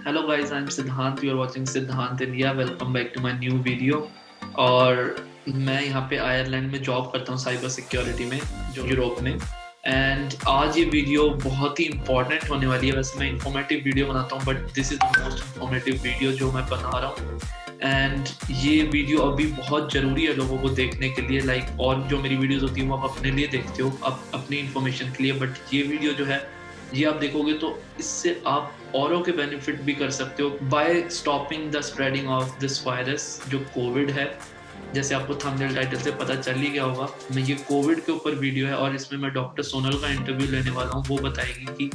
Hello guys, I'm Siddhant. You are watching Siddhant India. Welcome back to my new video. और मैं यहाँ पे Ireland में job करता हूँ साइबर सिक्योरिटी में, जो यूरोप में। एंड आज ये वीडियो बहुत ही इंपॉर्टेंट होने वाली है। वैसे मैं इंफॉर्मेटिव वीडियो बनाता हूँ, but this is the most informative video जो मैं बना रहा हूँ। एंड ये वीडियो अभी बहुत ज़रूरी है लोगों को देखने के लिए। लाइक और जो मेरी वीडियोस होती हैं वो आप अपने लिए देखते हो, अपनी इंफॉर्मेशन के लिए, बट ये वीडियो जो है ये आप देखोगे तो इससे आप औरों के बेनिफिट भी कर सकते हो by stopping the spreading of this virus जो कोविड है। जैसे आपको थंबनेल टाइटल से पता चल ही गया होगा, मैं ये कोविड के ऊपर वीडियो है और इसमें मैं डॉक्टर सोनल का इंटरव्यू लेने वाला हूँ। वो बताएगी कि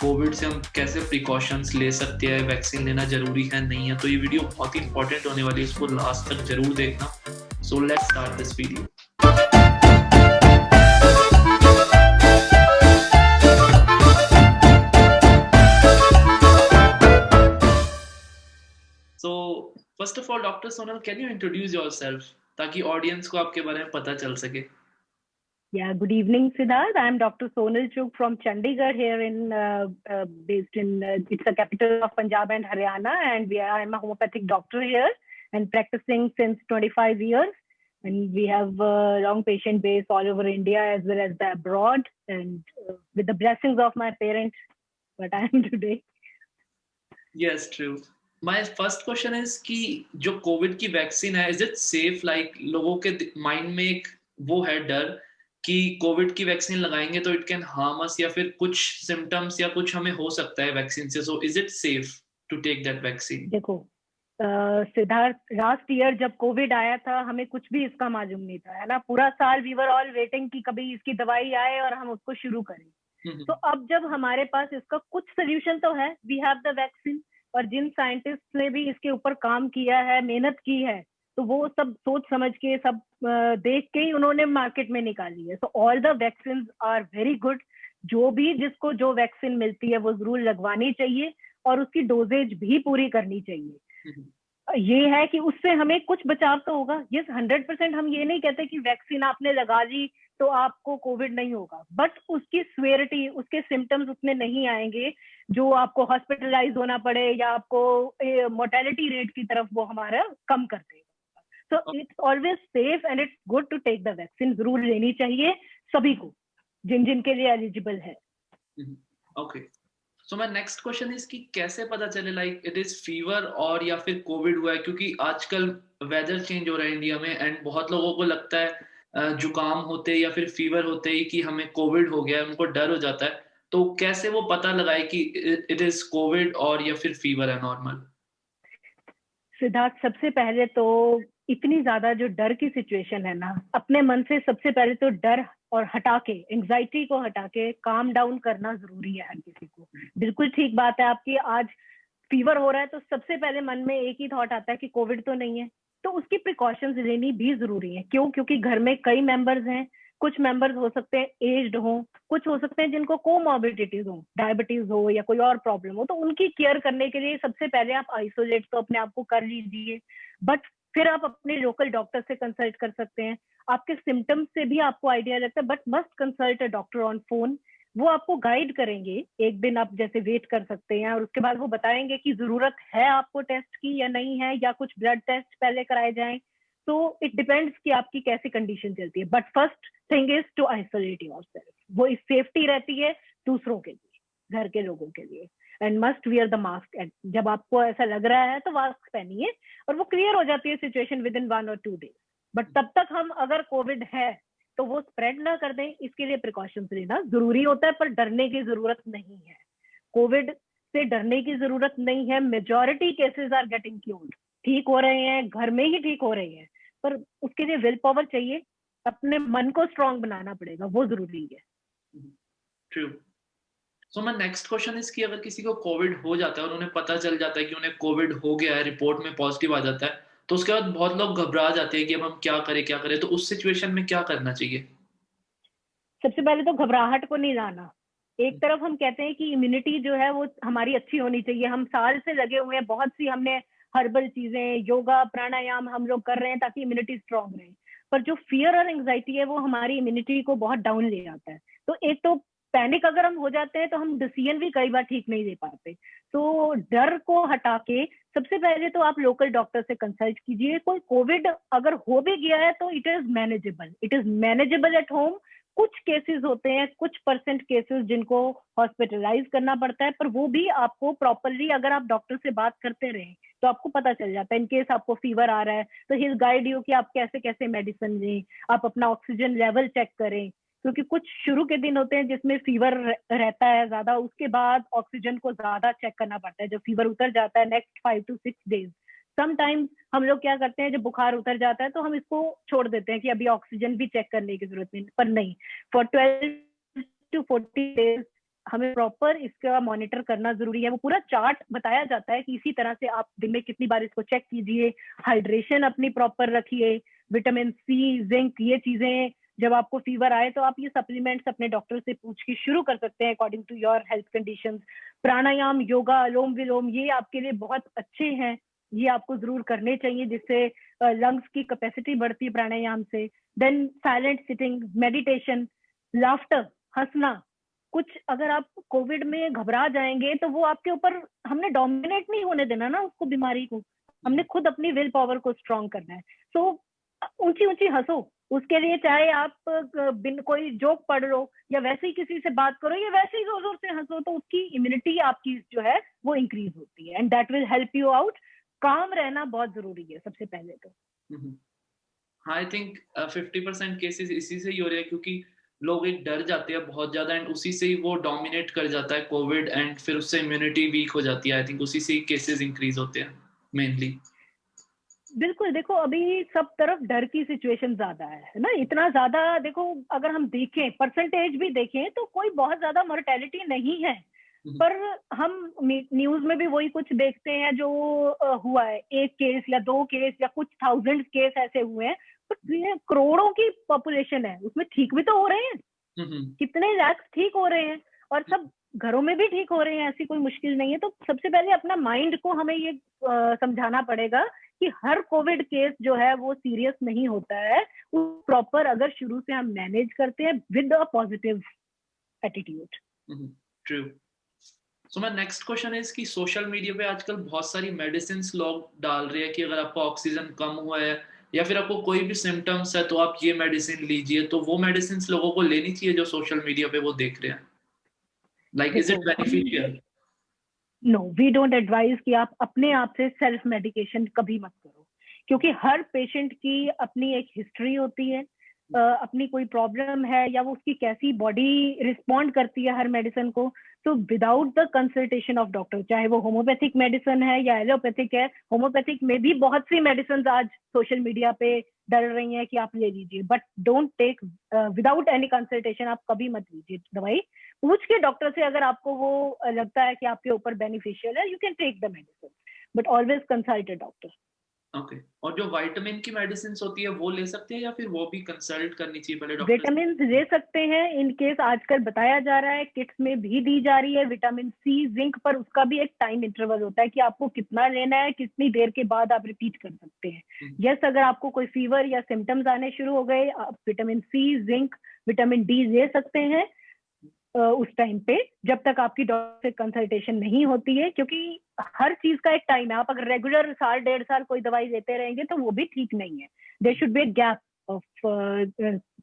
कोविड से हम कैसे प्रिकॉशंस ले सकते हैं, वैक्सीन लेना जरूरी है नहीं है। तो ये वीडियो बहुत ही इंपॉर्टेंट होने वाली है, इसको लास्ट तक जरूर देखना। So let's start this video. So, first of all, Dr. Sonal, can you introduce yourself ताकि ऑडियंस को आपके बारे में पता चल सके? Yeah, good evening, Siddharth. I'm Dr. Sonal Chugh from Chandigarh here based in, it's the capital of Punjab and Haryana, and I'm a homeopathic doctor here and practicing since 25 years. And we have a long patient base all over India as well as abroad, and with the blessings of my parents, what I am today. Yes, true. My first question is कि जो Covid की vaccine है, is it safe? Like लोगों के mind में एक वो है डर कि कोविड की वैक्सीन लगाएंगे तो इट कैन हार्म अस, या फिर कुछ सिम्टम्स या कुछ हमें हो सकता है वैक्सीन से। So is it safe to take that vaccine? देखो सिद्धार्थ, लास्ट ईयर जब कोविड आया था हमें कुछ भी इसका मालूम नहीं था, है ना। पूरा साल वी वर ऑल वेटिंग कि कभी इसकी दवाई आए और हम उसको शुरू करें। तो अब जब हमारे पास इसका कुछ सोल्यूशन तो है, वी हैव द वैक्सीन, और जिन साइंटिस्ट ने भी इसके ऊपर काम किया है, मेहनत की है, तो वो सब सोच समझ के सब देख के ही उन्होंने मार्केट में निकाली है। So all the vaccine are very good. जो भी जिसको जो वैक्सीन मिलती है वो जरूर लगवानी चाहिए और उसकी डोजेज भी पूरी करनी चाहिए। ये है कि उससे हमें कुछ बचाव तो होगा। यस, 100% हम ये नहीं कहते कि वैक्सीन आपने लगा ली तो आपको कोविड नहीं होगा, बट उसकी स्वेरिटी, उसके सिम्टम्स उतने नहीं आएंगे जो आपको हॉस्पिटलाइज होना पड़े या आपको मोर्टेलिटी रेट की तरफ वो हमारा कम कर देगा। So it's always safe and it's good to take the vaccine. जरूर लेनी चाहिए सभी को, जिन जिन के लिए एलिजिबल है। Okay, so my next question is कि कैसे पता चले लाइक इट इज फीवर और या फिर कोविड हुआ है, क्योंकि आजकल वेदर चेंज हो रहा है इंडिया में एंड बहुत लोगों को लगता है जुकाम होते या फिर फीवर होते ही कि हमें कोविड हो गया है, उनको डर हो जाता है। तो कैसे वो पता लगाए कि इट इज कोविड और या फिर फीवर है नॉर्मल? सिद्धार्थ, सबसे पहले तो इतनी ज्यादा जो डर की सिचुएशन है ना, अपने मन से सबसे पहले तो डर और हटा के, एंजाइटी को हटा के काम डाउन करना जरूरी है हर किसी को। बिल्कुल ठीक बात है आपकी। आज फीवर हो रहा है तो सबसे पहले मन में एक ही थॉट आता है कि कोविड तो नहीं है, तो उसकी प्रिकॉशंस लेनी भी जरूरी है। क्यों? क्योंकि घर में कई मेंबर्स हैं। कुछ मेंबर्स हो सकते हैं एज्ड हो, कुछ हो सकते हैं जिनको कोमॉर्बिडिटीज हो, डायबिटीज हो या कोई और प्रॉब्लम हो, तो उनकी केयर करने के लिए सबसे पहले आप आइसोलेट तो अपने आप को कर लीजिए, बट फिर आप अपने लोकल डॉक्टर से कंसल्ट कर सकते हैं। आपके सिम्टम्स से भी आपको आइडिया लगता है, but must consult a doctor on phone. वो आपको गाइड करेंगे। एक दिन आप जैसे वेट कर सकते हैं और उसके बाद वो बताएंगे कि जरूरत है आपको टेस्ट की या नहीं है, या कुछ ब्लड टेस्ट पहले कराए जाएं। तो इट डिपेंड्स कि आपकी कैसी कंडीशन चलती है, but first thing is to isolate yourself. वो इस सेफ्टी रहती है दूसरों के लिए, घर के लोगों के लिए। And must wear the mask. जब आपको ऐसा लग रहा है तो मास्क पहनिए, और वो क्लियर हो जाती है सिचुएशन विद इन 1 और 2 डेज। बट तब तक हम, अगर कोविड है तो वो स्प्रेड ना कर दें, इसके लिए प्रिकॉशंस लेना जरूरी होता है। पर डरने की जरूरत नहीं है, कोविड से डरने की जरूरत नहीं है। Majority cases are getting cured, ठीक हो रहे हैं, घर में ही ठीक हो रहे हैं, पर उसके लिए विल पावर चाहिए, अपने मन को स्ट्रांग बनाना पड़ेगा, वो जरूरी है। True. So my next question is कि अगर किसी को कोविड हो जाता है और उन्हें पता चल जाता है कि उन्हें कोविड हो गया है, रिपोर्ट में पॉजिटिव आ जाता है, तो उसके बाद बहुत लोग घबरा जाते हैं कि अब हम क्या करें, तो उस सिचुएशन में क्या करना चाहिए? सबसे पहले तो घबराहट को नहीं लाना। एक तरफ हम कहते हैं कि इम्यूनिटी जो है वो हमारी अच्छी होनी चाहिए। हम साल से लगे हुए हैं, बहुत सी हमने हर्बल चीजें, योगा, प्राणायाम हम लोग कर रहे हैं ताकि इम्यूनिटी स्ट्रांग रहे। पर जो फियर और एंजाइटी है वो हमारी इम्यूनिटी को बहुत डाउन ले जाता है। तो एक तो पैनिक अगर हम हो जाते हैं तो हम डिसीजन भी कई बार ठीक नहीं दे पाते। तो डर को हटा के सबसे पहले तो आप लोकल डॉक्टर से कंसल्ट कीजिए। कोई कोविड अगर हो भी गया है तो it is manageable at home. कुछ केसेस होते हैं, कुछ परसेंट केसेस जिनको हॉस्पिटलाइज करना पड़ता है, पर वो भी आपको प्रॉपरली अगर आप डॉक्टर से बात करते रहें तो आपको पता चल जाता है। इन केस आपको फीवर आ रहा है तो ही गाइड यू कि आप कैसे कैसे मेडिसिन लें, आप अपना ऑक्सीजन लेवल चेक करें, क्योंकि कुछ शुरू के दिन होते हैं जिसमें फीवर रहता है ज्यादा, उसके बाद ऑक्सीजन को ज्यादा चेक करना पड़ता है। जब फीवर उतर जाता है नेक्स्ट 5 to 6 days, समटाइम्स हम लोग क्या करते हैं, जब बुखार उतर जाता है तो हम इसको छोड़ देते हैं कि अभी ऑक्सीजन भी चेक करने की जरूरत नहीं, पर नहीं, फॉर 12 to 14 days हमें प्रॉपर इसका मॉनिटर करना जरूरी है। वो पूरा चार्ट बताया जाता है कि इसी तरह से आप दिन में कितनी बार इसको चेक कीजिए, हाइड्रेशन अपनी प्रॉपर रखिए, विटामिन सी, जिंक, ये चीजें जब आपको फीवर आए तो आप ये सप्लीमेंट्स अपने डॉक्टर से पूछ के शुरू कर सकते हैं according to your health conditions. Pranayama, yoga, Anulom Vilom, ये आपके लिए बहुत अच्छे हैं, ये आपको जरूर करने चाहिए, जिससे लंग्स की कैपेसिटी बढ़ती है प्राणायाम से। Then silent sitting, meditation, laughter, हंसना। कुछ अगर आप कोविड में घबरा जाएंगे तो वो आपके ऊपर, हमने डोमिनेट नहीं होने देना ना उसको, बीमारी को, हमने खुद अपनी विल पावर को स्ट्रॉन्ग करना है। सो ऊंची ऊंची हंसो, उसके लिए चाहे आप बिन कोई जोक पढ़ लो या वैसे ही किसी से बात करो या वैसे ही जोर जोर से हंसो, तो उसकी इम्यूनिटी आपकी जो है वो इंक्रीज होती है, and that will help you out. काम रहना बहुत जरूरी है सबसे पहले तो। आई थिंक 50% केसेस इसी से ही हो रहे हैं, क्योंकि लोग एक डर जाते हैं बहुत ज्यादा एंड उसी से ही वो डोमिनेट कर जाता है कोविड, एंड फिर उससे इम्यूनिटी वीक हो जाती है। आई थिंक उसी से ही केसेस इंक्रीज होते हैं मेनली। बिल्कुल, देखो अभी सब तरफ डर की सिचुएशन ज्यादा है ना, इतना ज्यादा। देखो अगर हम देखें, परसेंटेज भी देखें तो कोई बहुत ज्यादा मोर्टेलिटी नहीं है, पर हम न्यूज में भी वही कुछ देखते हैं जो हुआ है, एक केस या 2 केस या कुछ 1000 केस ऐसे हुए हैं, पर करोड़ों की पॉपुलेशन है, उसमें ठीक भी तो हो रहे हैं, कितने लैक्स ठीक हो रहे हैं, और सब घरों में भी ठीक हो रहे हैं, ऐसी कोई मुश्किल नहीं है। तो सबसे पहले अपना माइंड को हमें ये समझाना पड़ेगा कि हर कोविड केस जो है वो सीरियस नहीं होता है, प्रॉपर अगर शुरू से हम मैनेज करते हैं with a positive attitude. True. So my next question is कि सोशल मीडिया पे आजकल बहुत सारी मेडिसिन लोग डाल रहे हैं कि अगर आपको ऑक्सीजन कम हुआ है या फिर आपको कोई भी सिम्टम्स है तो आप ये मेडिसिन लीजिए, तो वो मेडिसिन लोगों को लेनी चाहिए जो सोशल मीडिया पे वो देख रहे हैं? Like is it beneficial? No, we don't advise कि आप अपने आप से सेल्फ मेडिकेशन कभी मत करो, क्योंकि हर पेशेंट की अपनी एक हिस्ट्री होती है, अपनी कोई प्रॉब्लम है या वो उसकी कैसी बॉडी रिस्पॉन्ड करती है हर मेडिसिन को। तो without the consultation of doctor, चाहे वो होम्योपैथिक मेडिसिन है या एलोपैथिक है, होम्योपैथिक में भी बहुत सी मेडिसिन आज सोशल मीडिया पे डल रही हैं कि आप ले लीजिए, but don't take without any consultation, आप कभी मत लीजिए दवाई। पूछ के डॉक्टर से अगर आपको वो लगता है कि आपके ऊपर बेनिफिशियल है, you can take the medicine, but always consult a doctor. Okay. और जो विटामिन की मेडिसिन होती है वो ले सकते हैं या फिर वो भी कंसल्ट करनी चाहिए पहले डॉक्टर से? विटामिन ले सकते हैं, इन केस आजकल बताया जा रहा है, किट्स में भी दी जा रही है विटामिन सी, जिंक, पर उसका भी एक टाइम इंटरवल होता है कि आपको कितना लेना है, कितनी देर के बाद आप रिपीट कर सकते हैं। यस, अगर आपको कोई फीवर या सिम्टम्स आने शुरू हो गए, आप vitamin C, zinc, vitamin D ले सकते हैं उस टाइम पे, जब तक आपकी डॉक्टर से कंसल्टेशन नहीं होती है, क्योंकि हर चीज का एक टाइम है। आप अगर रेगुलर 1.5 साल कोई दवाई लेते रहेंगे तो वो भी ठीक नहीं है। There should be a gap of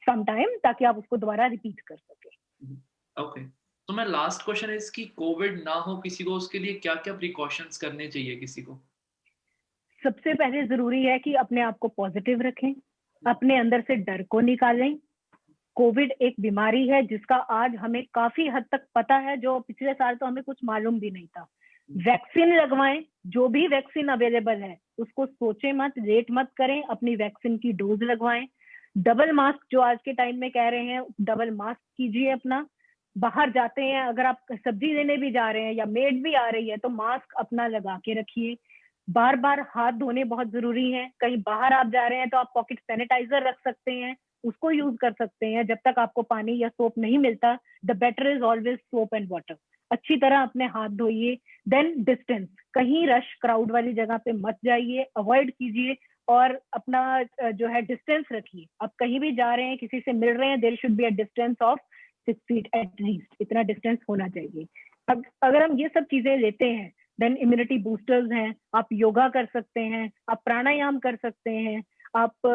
some time, ताकि आप उसको दोबारा रिपीट कर सके। ओके। तो मैं लास्ट क्वेश्चन है इसकी, कोविड ना हो किसी को, उसके लिए क्या क्या प्रिकॉशंस करने चाहिए किसी को? सबसे पहले जरूरी है कि अपने आप को पॉजिटिव रखें, अपने अंदर से डर को निकालें। कोविड एक बीमारी है जिसका आज हमें काफी हद तक पता है, जो पिछले साल तो हमें कुछ मालूम भी नहीं था। वैक्सीन लगवाएं, जो भी वैक्सीन अवेलेबल है उसको सोचे मत, लेट मत करें, अपनी वैक्सीन की डोज लगवाएं। डबल मास्क जो आज के टाइम में कह रहे हैं, डबल मास्क कीजिए अपना। बाहर जाते हैं, अगर आप सब्जी लेने भी जा रहे हैं या मेड भी आ रही है, तो मास्क अपना लगा के रखिए। बार बार हाथ धोने बहुत जरूरी है। कहीं बाहर आप जा रहे हैं तो आप पॉकेट सैनिटाइजर रख सकते हैं, उसको यूज कर सकते हैं। जब तक आपको पानी या सोप नहीं मिलता, the better is always soap and water. अच्छी तरह अपने हाथ धोइए। देन डिस्टेंस, कहीं रश क्राउड वाली जगह पे मत जाइए, अवॉइड कीजिए, और अपना जो है डिस्टेंस रखिए। आप कहीं भी जा रहे हैं, किसी से मिल रहे हैं, there should be a distance of 6 feet at least, इतना डिस्टेंस होना चाहिए। अगर हम ये सब चीजें लेते हैं, देन इम्यूनिटी बूस्टर्स हैं, आप योगा कर सकते हैं, आप प्राणायाम कर सकते हैं, आप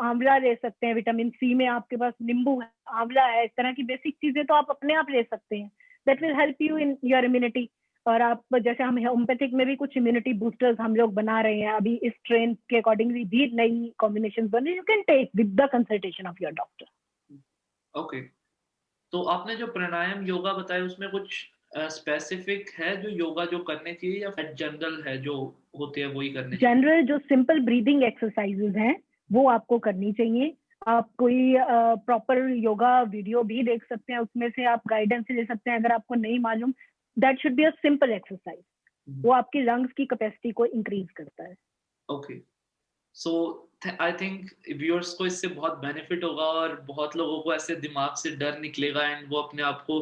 आंवला ले सकते हैं, विटामिन सी में आपके पास नींबू है, आंवला है, इस तरह की बेसिक चीजें तो आप अपने आप ले सकते हैं। That will help you in your immunity. और आप जैसे हम होम्योपैथिक में भी कुछ इम्यूनिटी बूस्टर्स हम लोग बना रहे हैं अभी, इस ट्रेंड के अकॉर्डिंगली भी नई कॉम्बिनेशन बन रही, you can take with the consultation of your doctor. Okay, तो आपने जो प्राणायाम योगा बताया उसमें कुछ स्पेसिफिक है जो योगा जो करने चाहिए या फिर जनरल है जो होते हैं वही करने चाहिए? जनरल जो सिंपल ब्रीदिंग एक्सरसाइजेज हैं वो आपको करनी चाहिए। आप कोई प्रॉपर योगा वीडियो भी देख सकते हैं, उसमें से आप गाइडेंस ले सकते हैं अगर आपको नहीं मालूम। That should be a simple exercise, वो आपकी लंग्स की कैपेसिटी को इंक्रीज करता है। Okay, so I think viewers को इससे बहुत बेनिफिट होगा और बहुत लोगों को ऐसे दिमाग से डर निकलेगा एंड वो अपने आप को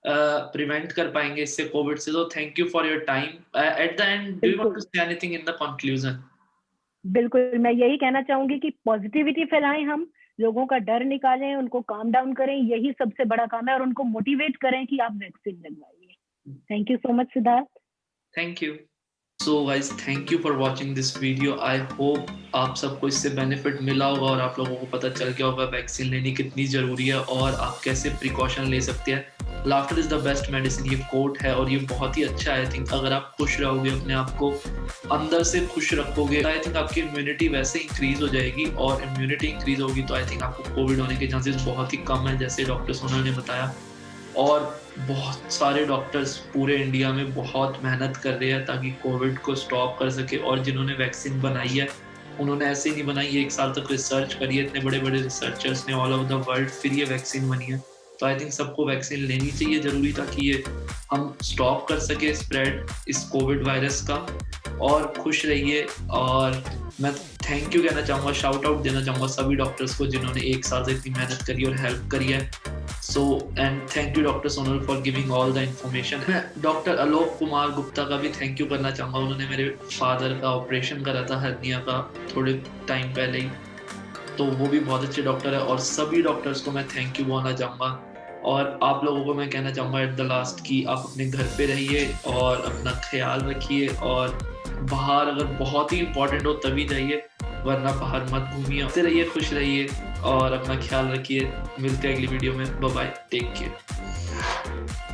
प्रिवेंट कर पाएंगे इससे, कोविड से। तो thank you for your time. At the end do you want to say anything in the conclusion? बिल्कुल, मैं यही कहना चाहूंगी कि पॉजिटिविटी फैलाएं, हम लोगों का डर निकालें, उनको काम डाउन करें, यही सबसे बड़ा काम है, और उनको मोटिवेट करें कि आप वैक्सीन लगवाइए। Thank you so much Siddharth. Thank you. So guys, thank you for watching this video. I hope आप सबको इससे बेनिफिट मिला होगा और आप लोगों को पता चल गया होगा वैक्सीन लेनी कितनी ज़रूरी है और आप कैसे प्रिकॉशन ले सकते हैं। Laughter is the best medicine, ये कोट है और ये बहुत ही अच्छा है। आई थिंक अगर आप खुश रहोगे, अपने आप को अंदर से खुश रखोगे, आई थिंक आपकी इम्यूनिटी वैसे इंक्रीज हो जाएगी और इम्यूनिटी इंक्रीज होगी तो आई थिंक आपको कोविड होने के चांसेस बहुत ही कम है, जैसे डॉक्टर सोनल ने बताया। और बहुत सारे डॉक्टर्स पूरे इंडिया में बहुत मेहनत कर रहे हैं ताकि कोविड को स्टॉप कर सके, और जिन्होंने वैक्सीन बनाई है उन्होंने ऐसे ही नहीं बनाई, 1 साल तक रिसर्च करी है इतने बड़े बड़े रिसर्चर्स ने ऑल ओवर द वर्ल्ड, फिर ये वैक्सीन बनी है। तो आई थिंक सबको वैक्सीन लेनी चाहिए ज़रूरी, ताकि ये हम स्टॉप कर सके स्प्रेड इस कोविड वायरस का। और खुश रहिए। और मैं थैंक यू कहना चाहूँगा, शाउट आउट देना चाहूँगा सभी डॉक्टर्स को जिन्होंने 1 साल से इतनी मेहनत करी और हेल्प करी है। So and thank you doctor Sonal for giving all the information. मैं डॉक्टर आलोक कुमार गुप्ता का भी थैंक यू करना चाहूँगा, उन्होंने मेरे फादर का ऑपरेशन करा था हर्निया का थोड़े टाइम पहले ही, तो वो भी बहुत अच्छे डॉक्टर है। और सभी डॉक्टर्स को मैं थैंक यू बोलना चाहूँगा। और आप लोगों को मैं कहना चाहूँगा एट द लास्ट कि आप अपने घर पे रहिए और अपना ख्याल रखिए, और बाहर अगर बहुत ही इंपॉर्टेंट हो तभी जाइए, वरना बाहर मत घूमिए। आते रहिए, खुश रहिए और अपना ख्याल रखिए। मिलते हैं अगली वीडियो में। Bye bye, take care.